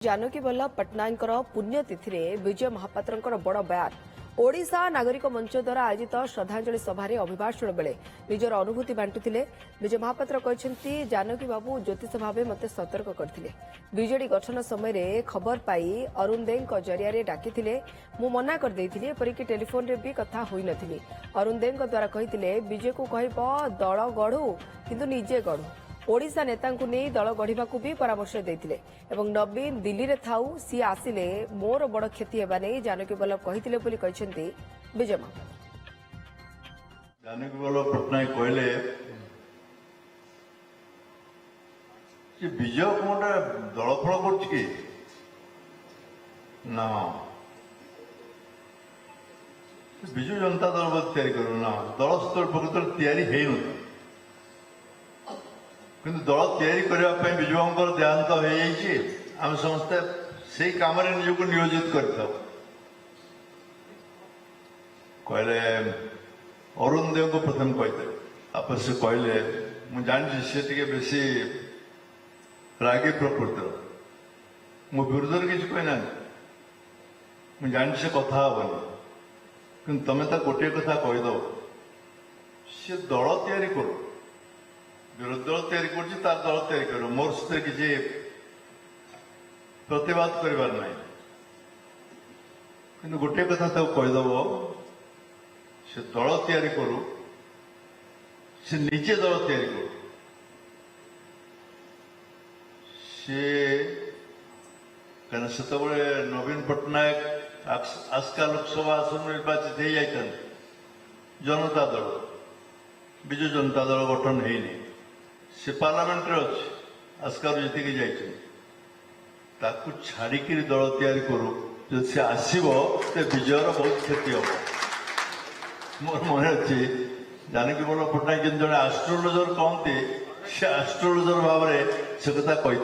जानकी वल्लभ पट्टनायक पुण्यतिथि में विजय महापात्र बड़ बयान ओडिशा नागरिक मंच द्वारा आयोजित श्रद्धांजलि सभार अभिभाषण बेले निजर अनुभूति बांटुले विजय महापात्र कहते जानकी बाबू ज्योतिष भाव मत सतर्क करते बीजेडी गठन समय खबर पाई अरुण दे जरिया डाकी मु मना करदेली एपरिक टेलीफोन रे भी कथा होई नथिली अरुण दे द्वारा कहते विजय को कह दल गढ़ू किंतु निजे गढ़ू ओडिशा नेता नहीं दल गढ़ा भी परामर्श देते नवीन दिल्ली रे थाऊ सी आसिले मोर बड़ क्षति होगा नहीं जानकी वल्लभ कहते विजय महापात्र। जानकी वल्लभ पट्टनायक कहले विजय कौन दल फल कर विजु जनता दल या दल प्रकृत या किंतु दल या विजुवांकर देहांत हो आम समस्ते से कम निजक नियोजित करते कहले अरुण देव को प्रथम कहते आप से कहले मुझे जानी सी बेसी रागी प्रकृतिर मो विरोध किसी कहना मुझे जानी से कथा हेनी कि तुम्हें गोटे कथा कहीद सी दल तैयारी करो विरोधी दल तैयारी कर दल तैयारी कर मोर सहित किसी प्रतिवाद करार ना कि गोटे कथा कहीदेव से दल तैयारी करू से निजे दल तैयारी करू से कहीं से नवीन पट्टनायक आस्का लोकसभा आसन निर्वाचित हो जाता जनता दल विजु जनता दल गठन होनी से पार्लियामेंट अच्छे आस्कार जीतिकी जाकि छाड़िकी दल तैयारी करू जो सी आसो तो विजयर बहुत क्षति हम मोर मन अच्छी जानकी वल्लभ पट्टनायक जन एस्ट्रोलोजर कहते से एस्ट्रोलोजर भाव से कथा कही